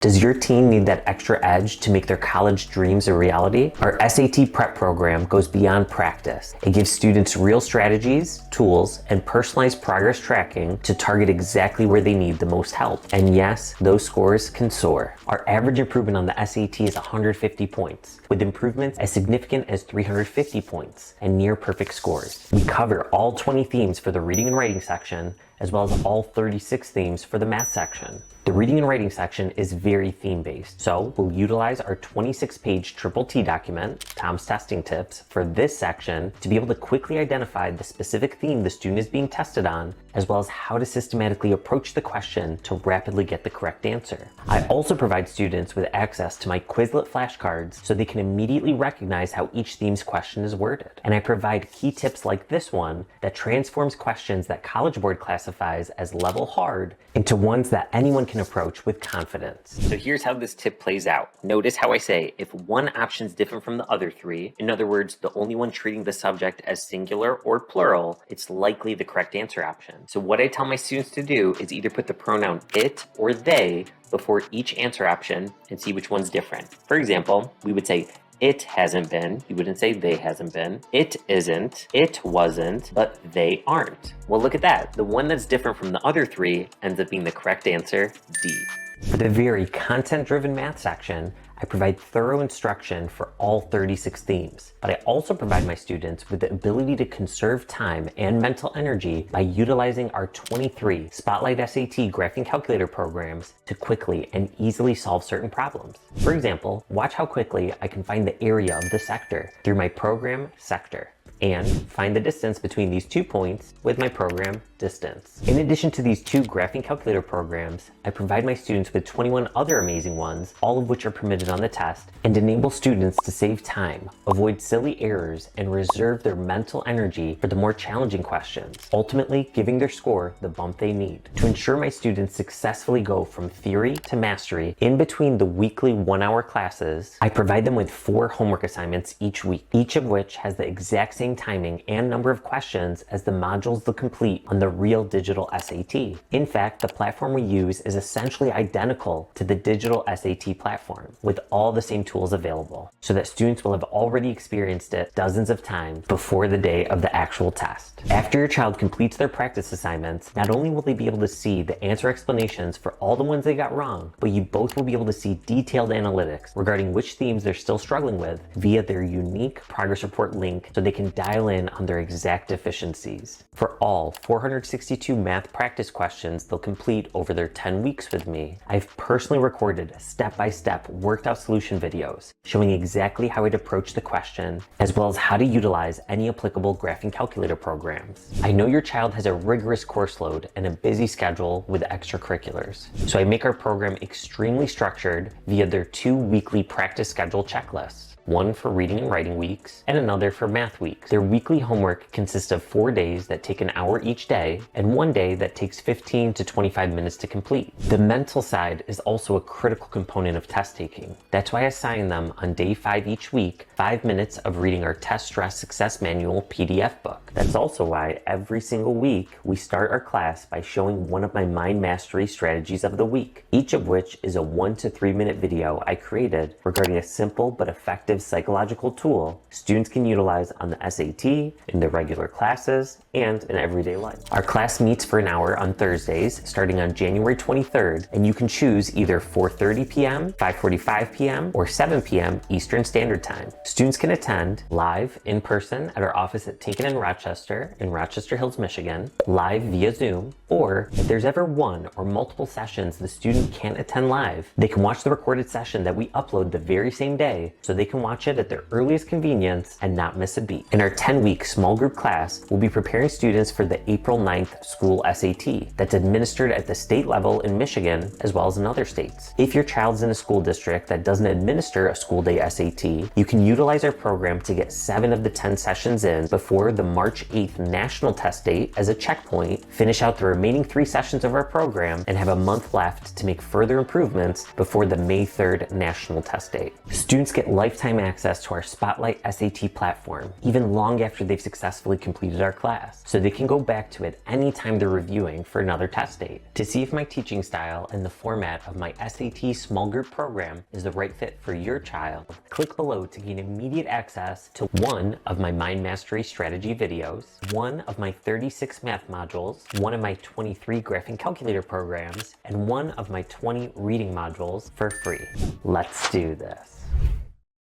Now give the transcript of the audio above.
Does your teen need that extra edge to make their college dreams a reality? Our SAT prep program goes beyond practice. It gives students real strategies, tools, and personalized progress tracking to target exactly where they need the most help. And yes, those scores can soar. Our average improvement on the SAT is 150 points, with improvements as significant as 350 points and near perfect scores. We cover all 20 themes for the reading and writing section, as well as all 36 themes for the math section. The reading and writing section is very theme-based, so we'll utilize our 26-page Triple T document, Tom's Testing Tips, for this section to be able to quickly identify the specific theme the student is being tested on, as well as how to systematically approach the question to rapidly get the correct answer. I also provide students with access to my Quizlet flashcards so they can immediately recognize how each theme's question is worded. And I provide key tips like this one that transforms questions that College Board classifies as level hard into ones that anyone can approach with confidence. So here's how this tip plays out. Notice how I say if one option is different from the other three, in other words, the only one treating the subject as singular or plural, it's likely the correct answer option. So what I tell my students to do is either put the pronoun it or they before each answer option and see which one's different. For example, we would say, it hasn't been. You wouldn't say they hasn't been. It isn't. It wasn't. But they aren't. Well, look at that. The one that's different from the other three ends up being the correct answer, D. For the very content-driven math section, I provide thorough instruction for all 36 themes, but I also provide my students with the ability to conserve time and mental energy by utilizing our 23 Spotlight SAT graphing calculator programs to quickly and easily solve certain problems. For example, watch how quickly I can find the area of the sector through my program sector, and find the distance between these 2 points with my program distance. In addition to these 2 graphing calculator programs, I provide my students with 21 other amazing ones, all of which are permitted on the test, and enable students to save time, avoid silly errors, and reserve their mental energy for the more challenging questions, ultimately giving their score the bump they need. To ensure my students successfully go from theory to mastery in between the weekly 1-hour classes, I provide them with 4 homework assignments each week, each of which has the exact same timing and number of questions as the modules they'll complete on the real digital SAT. In fact, the platform we use is essentially identical to the digital SAT platform, with all the same tools available, so that students will have already experienced it dozens of times before the day of the actual test. After your child completes their practice assignments, not only will they be able to see the answer explanations for all the ones they got wrong, but you both will be able to see detailed analytics regarding which themes they're still struggling with via their unique progress report link, so they can dial in on their exact deficiencies. For all 462 math practice questions they'll complete over their 10 weeks with me, I've personally recorded step-by-step worked out solution videos showing exactly how I'd approach the question, as well as how to utilize any applicable graphing calculator programs. I know your child has a rigorous course load and a busy schedule with extracurriculars, so I make our program extremely structured via their 2 weekly practice schedule checklists. One for reading and writing weeks, and another for math weeks. Their weekly homework consists of 4 days that take an hour each day, and 1 day that takes 15 to 25 minutes to complete. The mental side is also a critical component of test taking. That's why I assign them on day 5 each week 5 minutes of reading our Test Stress Success Manual PDF book. That's also why every single week we start our class by showing one of my mind mastery strategies of the week, each of which is a 1 to 3 minute video I created regarding a simple but effective psychological tool students can utilize on the SAT, in their regular classes, and in everyday life. Our class meets for an hour on Thursdays starting on January 23rd, and you can choose either 4:30 p.m., 5:45 p.m., or 7 p.m. Eastern Standard Time. Students can attend live in person at our office at Tinkin and Rochester in Rochester Hills, Michigan, live via Zoom, or if there's ever one or multiple sessions the student can't attend live, they can watch the recorded session that we upload the very same day, so they can watch it at their earliest convenience and not miss a beat. In our 10-week small group class, we'll be preparing students for the April 9th school SAT that's administered at the state level in Michigan as well as in other states. If your child's in a school district that doesn't administer a school day SAT, you can utilize our program to get 7 of the 10 sessions in before the March 8th national test date as a checkpoint, finish out the remaining 3 sessions of our program and have a month left to make further improvements before the May 3rd national test date. Students get lifetime access to our Spotlight SAT platform, even long after they've successfully completed our class, so they can go back to it anytime they're reviewing for another test date. To see if my teaching style and the format of my SAT small group program is the right fit for your child, click below to gain immediate access to one of my Mind Mastery strategy videos, one of my 36 math modules, one of my 23 graphing calculator programs, and one of my 20 reading modules for free. Let's do this.